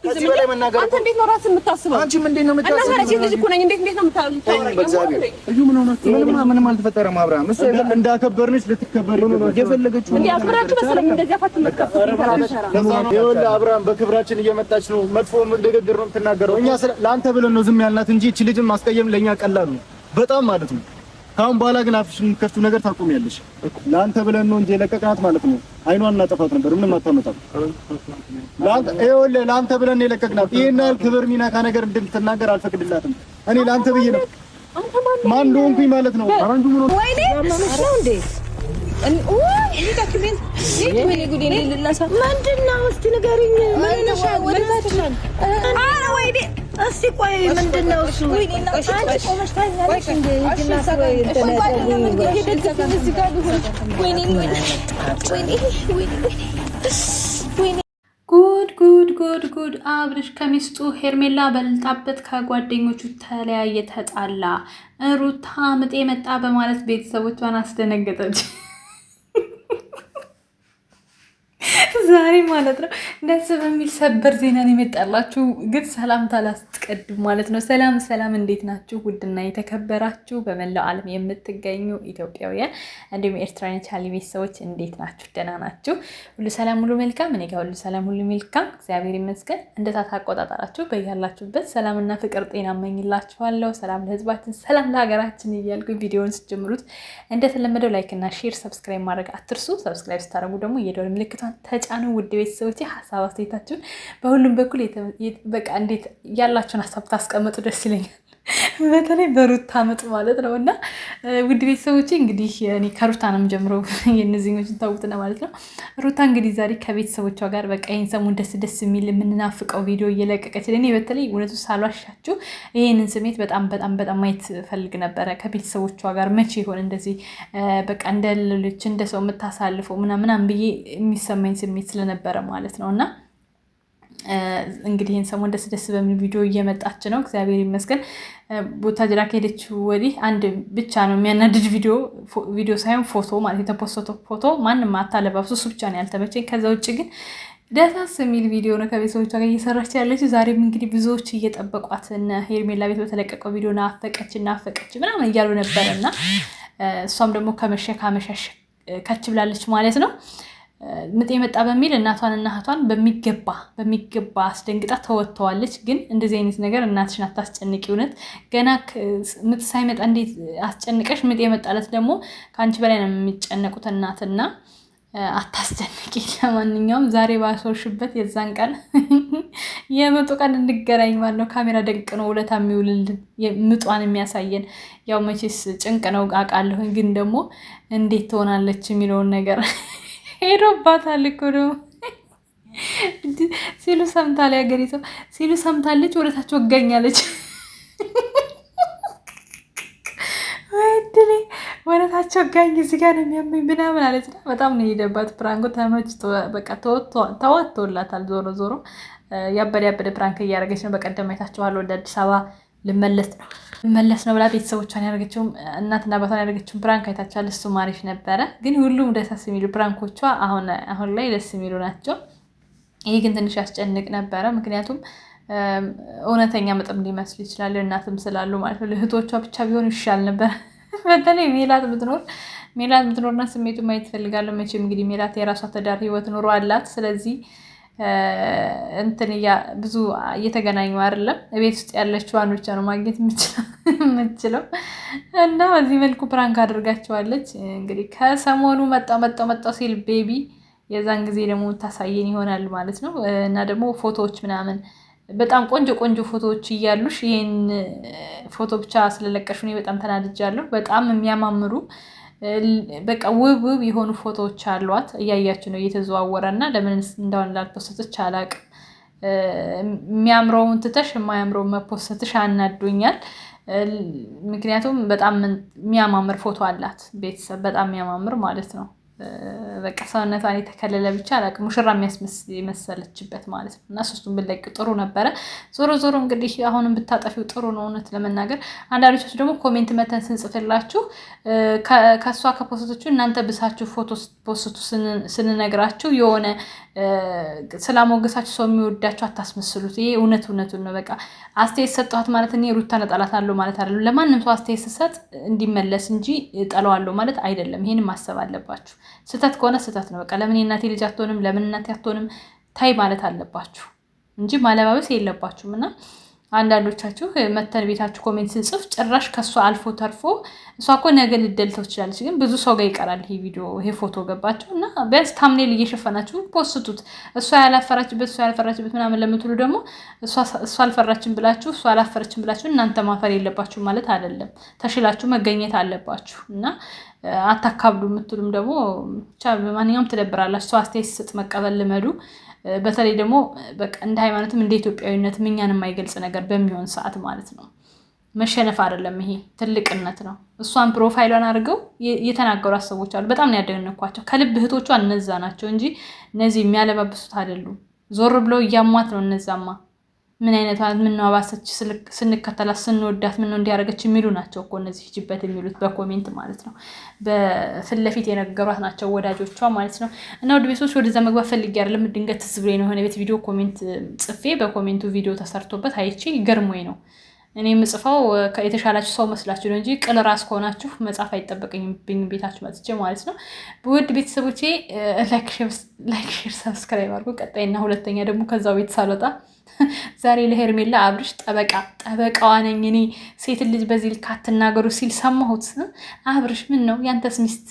ከዚህ በላይ መናገር አንተ እንዴት ነው ራስህ የምታስበው? አንቺ እንዴት ነው የምታስበው? እና ሴት ልጅ እኮ ነኝ። እንዴት ነው የምታወራው? እዩ ምንም አልተፈጠረም። አብርሃም እሱ እንዳከበርንሽ ልትከበሪ ነው የፈለገችው። እንዴ አክብራችሁ መሰለኝ እንደዚህ አፋት መከፈል ይኸውልህ፣ አብርሃም በክብራችን እየመጣች ነው። መጥፎ ንግግር ነው የምትናገረው። እኛ ለአንተ ብለን ነው ዝም ያልናት እንጂ እቺ ልጅን ማስቀየም ለኛ ቀላል ነው በጣም ማለት ነው። ካሁን በኋላ ግን አፍሽን ከፍቱ ነገር ታቆሚያለሽ። ለአንተ ብለን ነው እንጂ የለቀቅናት ማለት ነው። አይኗን እናጠፋት ነበር። ምንም አታመጣም። ለአንተ ብለን ነው የለቀቅናት። ይሄን ያህል ክብር ሚናካ ነገር እንድትናገር አልፈቅድላትም። እኔ ለአንተ ብዬ ነው ማን እንደሆንኩኝ ማለት ነው። አራንዱ ምን ነው ወይኔ ነው እንዴ እኔ ታክሜን ምን ይጉዲ ልላሳ ምንድነው? እስቲ ንገሪኝ። ምን ነው ወደታችን አረ ወይኔ እስቲ ቆይ ምንድነው እሱ? ወይኔ አንቺ ቆመሽ ታኛለሽ እንዴ? ይጅናስ ወይ ጉድ አብርሽ ከሚስቱ ሄርሜላ በልጣበት ከጓደኞቹ ተለያየ፣ ተጣላ። ሩታ ምጤ መጣ በማለት ቤተሰቦቿን አስደነገጠች። ዛሬ ማለት ነው ደስ በሚል ሰበር ዜና ነው የመጣላችሁ። ግን ሰላምታ ላስቀድም ማለት ነው። ሰላም እንዴት ናችሁ? ውድና የተከበራችሁ በመላው ዓለም የምትገኙ ኢትዮጵያውያን እንዲሁም ኤርትራውያን ቻሊ ቤተሰቦች እንዴት ናችሁ? ደህና ናችሁ? ሁሉ ሰላም ሁሉ መልካም። እኔ ጋር ሁሉ ሰላም ሁሉ መልካም እግዚአብሔር ይመስገን። እንደ ሰዓት አቆጣጠራችሁ በያላችሁበት ሰላምና ፍቅር ጤና እመኝላችኋለሁ። ሰላም ለሕዝባችን፣ ሰላም ለሀገራችን እያልኩ ቪዲዮውን ስትጀምሩት እንደተለመደው ላይክ እና ሼር፣ ሰብስክራይብ ማድረግ አትርሱ። ሰብስክራይብ ስታደርጉ ደግሞ የደወል ምልክቷን ተጫኑ። ውድ ቤተሰቦቼ ሀሳብ አስተያየታችሁን በሁሉም በኩል በቃ እንዴት ያላችሁን ሀሳብ ታስቀምጡ ደስ ይለኛል። በተለይ በሩታ ምጥ ማለት ነው። እና ውድ ቤተሰቦቼ እንግዲህ እኔ ከሩታ ነው የምጀምረው፣ የእነዚህኞችን ታውቁትና ማለት ነው። ሩታ እንግዲህ ዛሬ ከቤተሰቦቿ ጋር በቃ ይህን ሰሞን ደስ የሚል የምንናፍቀው ቪዲዮ እየለቀቀች እኔ በተለይ እውነቱ ሳሏሻችሁ ይህንን ስሜት በጣም ማየት ፈልግ ነበረ። ከቤተሰቦቿ ጋር መቼ ይሆን እንደዚህ በቃ እንደ ሌሎች እንደ ሰው የምታሳልፈው ምናምን ብዬ የሚሰማኝ ስሜት ስለነበረ ማለት ነው። እና እንግዲህ ይህን ሰሞን ደስ በሚል ቪዲዮ እየመጣች ነው። እግዚአብሔር ይመስገን። ቡታጅራ ከሄደችው ወዲህ አንድ ብቻ ነው የሚያናድድ ቪዲዮ ሳይሆን ፎቶ ማለት የተፖሰተው ፎቶ ማንም አታለባብሱ፣ እሱ ብቻ ነው ያልተመቸኝ። ከዛ ውጭ ግን ደሳስ የሚል ቪዲዮ ነው ከቤተሰቦቿ ጋር እየሰራች ያለችው። ዛሬም እንግዲህ ብዙዎች እየጠበቋት እነ ሄርሜላ ቤት በተለቀቀው ቪዲዮ ናፈቀች ምናምን እያሉ ነበረ እና እሷም ደግሞ ከመሸሽ ከች ብላለች ማለት ነው። ምጥ የመጣ በሚል እናቷንና እህቷን በሚገባ አስደንግጣ ተወጥተዋለች። ግን እንደዚህ አይነት ነገር እናትሽን አታስጨንቂ። እውነት ገና ምጥ ሳይመጣ እንዴት አስጨንቀሽ፣ ምጥ የመጣለት ደግሞ ከአንቺ በላይ ነው የሚጨነቁት እናትና አታስጨንቂ። ለማንኛውም ዛሬ ባሶርሽበት የዛን ቀን የምጡ ቀን እንገናኝ ማለት ነው። ካሜራ ደንቅ ነው ውለታ የሚውልልን ምጧን የሚያሳየን። ያው መቼስ ጭንቅ ነው አውቃለሁኝ፣ ግን ደግሞ እንዴት ትሆናለች የሚለውን ነገር ሄዶባታል እኮ ነው ሲሉ ሰምታለች። ሀገሪቷ ሲሉ ሰምታለች፣ ወደታቸው ወጋኛለች። ወይድኔ ወደታቸው ወጋኝ እዚህ ጋር ነው የሚያመኝ ምናምን አለች። በጣም ነው የሄደባት። ፕራንኮ ተመችቶ በቃ ተዋጥቶላታል። ዞሮ ያበደ ፕራንክ እያደረገች ነው። በቀደም አይታችኋል። ወደ አዲስ አበባ ልመለስ ነው ብላ ቤተሰቦቿን ያደረገችውም እናትና አባቷን ያደረገችውን ፕራንክ አይታችኋል። እሱም አሪፍ ነበረ። ግን ሁሉም ደስ የሚሉ ፕራንኮቿ አሁን ላይ ደስ የሚሉ ናቸው። ይሄ ግን ትንሽ ያስጨንቅ ነበረ። ምክንያቱም እውነተኛ ምጥም ሊመስሉ ይችላሉ፣ እናትም ስላሉ ማለት ነው። እህቶቿ ብቻ ቢሆኑ ይሻል ነበር። በተለይ ሜላት ምትኖርና ስሜቱ ማየት ፈልጋለሁ። መቼም እንግዲህ ሜላት የራሷ ትዳር ህይወት ኑሮ አላት። ስለዚህ ብዙ እየተገናኙ አይደለም። ቤት ውስጥ ያለችዋን ብቻ ነው ማግኘት የምችለው እና በዚህ መልኩ ፕራንክ አድርጋቸዋለች። እንግዲህ ከሰሞኑ መጣው ሲል ቤቢ የዛን ጊዜ ደግሞ ታሳየን ይሆናል ማለት ነው። እና ደግሞ ፎቶዎች ምናምን በጣም ቆንጆ ፎቶዎች እያሉሽ ይሄን ፎቶ ብቻ ስለለቀሽ እኔ በጣም ተናድጃለሁ። በጣም የሚያማምሩ በቃ ውብ የሆኑ ፎቶዎች አሏት። እያያችሁ ነው እየተዘዋወረ እና ለምን እንደሆነ ላልፖስተች አላቅም። የሚያምረውን ትተሽ የማያምረውን መፖስትሽ አናዶኛል። ምክንያቱም በጣም የሚያማምር ፎቶ አላት ቤተሰብ፣ በጣም የሚያማምር ማለት ነው። በቃ ሰውነቷን የተከለለ ብቻ አላውቅም ሙሽራ የሚያስመስለችበት ማለት ነው። እና ሶስቱን ብለቅ ጥሩ ነበረ። ዞሮ እንግዲህ አሁንም ብታጠፊው ጥሩ ነው እውነት ለመናገር። አንዳንዶቻችሁ ደግሞ ኮሜንት መተን ስንጽፍላችሁ ከእሷ ከፖስቶቹ እናንተ ብሳችሁ ፎቶ ፖስቱ ስንነግራችሁ የሆነ ስላሞገሳችሁ ሰው የሚወዳችሁ አታስመስሉት። ይሄ እውነቱን ነው። በቃ አስተያየት ሰጠኋት ማለት እኔ ሩታን እጠላታለሁ ማለት አይደለም። ለማንም ሰው አስተያየት ስሰጥ እንዲመለስ እንጂ እጠላዋለሁ ማለት አይደለም። ይሄን ማሰብ አለባችሁ። ስህተት ከሆነ ስህተት ነው። በቃ ለምን የእናቴ ልጅ አትሆንም፣ ለምን እናቴ አትሆንም ታይ ማለት አለባችሁ እንጂ ማለባበስ የለባችሁም። እና አንዳንዶቻችሁ መተን ቤታችሁ ኮሜንት ስንጽፍ ጭራሽ ከእሷ አልፎ ተርፎ እሷ እኮ ነገ ልደልተው ትችላለች፣ ግን ብዙ ሰው ጋር ይቀራል ይሄ ቪዲዮ ይሄ ፎቶ ገባችሁ እና ቢያንስ ታምኔል እየሸፈናችሁ ፖስቱት። እሷ ያላፈራችበት ምናምን ለምትሉ ደግሞ እሷ አልፈራችን ብላችሁ እሷ አላፈረችን ብላችሁ እናንተ ማፈር የለባችሁ ማለት አይደለም። ተሽላችሁ መገኘት አለባችሁ እና አታካብዱ የምትሉም ደግሞ ብቻ በማንኛውም ትደብራላችሁ። ሰው አስተያየት ሲሰጥ መቀበል ልመዱ። በተለይ ደግሞ በቃ እንደ ሃይማኖትም እንደ ኢትዮጵያዊነትም እኛን የማይገልጽ ነገር በሚሆን ሰዓት ማለት ነው። መሸነፍ አይደለም ይሄ ትልቅነት ነው። እሷን ፕሮፋይሏን አድርገው የተናገሯት ሰዎች አሉ። በጣም ነው ያደነኳቸው። ከልብ እህቶቿ እነዛ ናቸው እንጂ እነዚህ የሚያለባብሱት አይደሉም። ዞር ብለው እያሟት ነው እነዛማ። ምን አይነት ምን ነው አባሰች ስንከተላት ስንወዳት ምን ነው እንዲያደርገች የሚሉ ናቸው እኮ እነዚህ ሂጅበት የሚሉት በኮሜንት ማለት ነው። በፊት ለፊት የነገሯት ናቸው ወዳጆቿ ማለት ነው። እና ወደ ቤቶች ወደዛ መግባት ፈልጌ አይደለም፣ ድንገት ትዝ ብሎኝ ነው። የሆነ ቤት ቪዲዮ ኮሜንት ጽፌ በኮሜንቱ ቪዲዮ ተሰርቶበት አይቼ ገርሞኝ ነው። እኔ የምጽፈው የተሻላችሁ ሰው መስላችሁ ነው እንጂ ቅል ራስ ከሆናችሁ መጻፍ አይጠበቅብኝ ቤታችሁ መጥቼ ማለት ነው። ውድ ቤተሰቦቼ ላይክ ሼር ሰብስክራይብ አድርጉ። ቀጣይና ሁለተኛ ደግሞ ከዛው ቤት ሳልወጣ ዛሬ ለሄርሜላ አብርሽ ጠበቃዋ ነኝ እኔ ሴት ልጅ በዚህ ልክ አትናገሩ ሲል ሰማሁት። አብርሽ ምን ነው ያንተስ ሚስት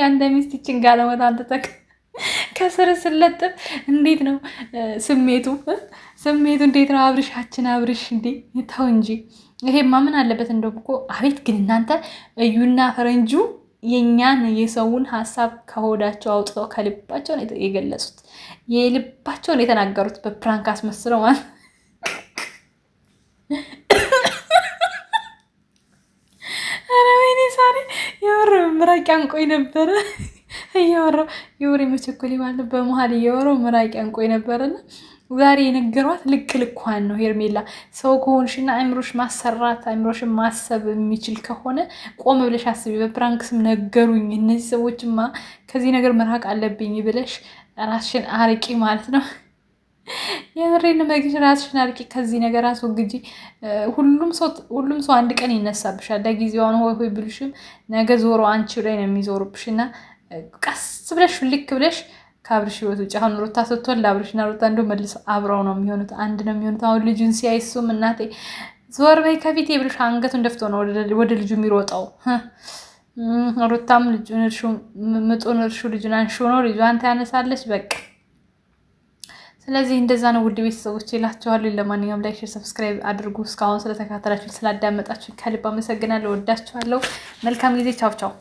ያንተ ሚስት ይችን ጋለሞታ አንተ ከስር ስለጥፍ እንዴት ነው ስሜቱ እንዴት ነው? አብርሽ እንዴ ተው እንጂ። ይሄማ ምን አለበት እንደውም እኮ አቤት ግን እናንተ እዩና ፈረንጁ የኛን የሰውን ሀሳብ ከሆዳቸው አውጥተው ከልባቸው ነው የገለጹት። የልባቸውን የተናገሩት በፕራንክ አስመስለው ማለት ኧረ ወይኔ ሳሪ የወር ምራቅ አንቆይ ነበረ እያወራሁ የወሬ መቸኮሌ ማለት በመሀል እያወራሁ ምራቅ አንቆይ ነበረና ዛሬ የነገሯት ልኳን ነው። ሄርሜላ ሰው ከሆንሽና አእምሮሽ ማሰራት አእምሮሽን ማሰብ የሚችል ከሆነ ቆም ብለሽ አስቢ። በፕራንክ ስም ነገሩኝ እነዚህ ሰዎችማ ከዚህ ነገር መራቅ አለብኝ ብለሽ ራስሽን አርቂ ማለት ነው። የምሬን መግሽ ራስሽን አርቂ፣ ከዚህ ነገር አስወግጂ። ሁሉም ሰው አንድ ቀን ይነሳብሻል። ለጊዜው አሁን ሆይ ብልሽም ነገ ዞሮ አንቺ ላይ ነው የሚዞሩብሽና ቀስ ብለሽ ልክ ብለሽ ከአብርሽ ህይወት ውጭ አሁን ሩታ ስትወልድ አብርሽና ሩታ እንደው መልሰው አብረው ነው የሚሆኑት፣ አንድ ነው የሚሆኑት። አሁን ልጁን ሲያይ እሱም እናቴ ዞር በይ ከፊቴ ብለሽ አንገቱን ደፍቶ ነው ወደ ልጁ የሚሮጠው። ሩታም ምጡን እርሹ ልጁን አንሹ ነው፣ ልጇን ታያነሳለች በቃ። ስለዚህ እንደዛ ነው ውድ ቤተሰቦች ይላችኋለሁ። ለማንኛውም ላይክ፣ ሼር፣ ሰብስክራይብ አድርጉ። እስካሁን ስለተከታተላችሁ ስላዳመጣችሁ ከልብ አመሰግናለሁ። ወዳችኋለሁ። መልካም ጊዜ። ቻው ቻው።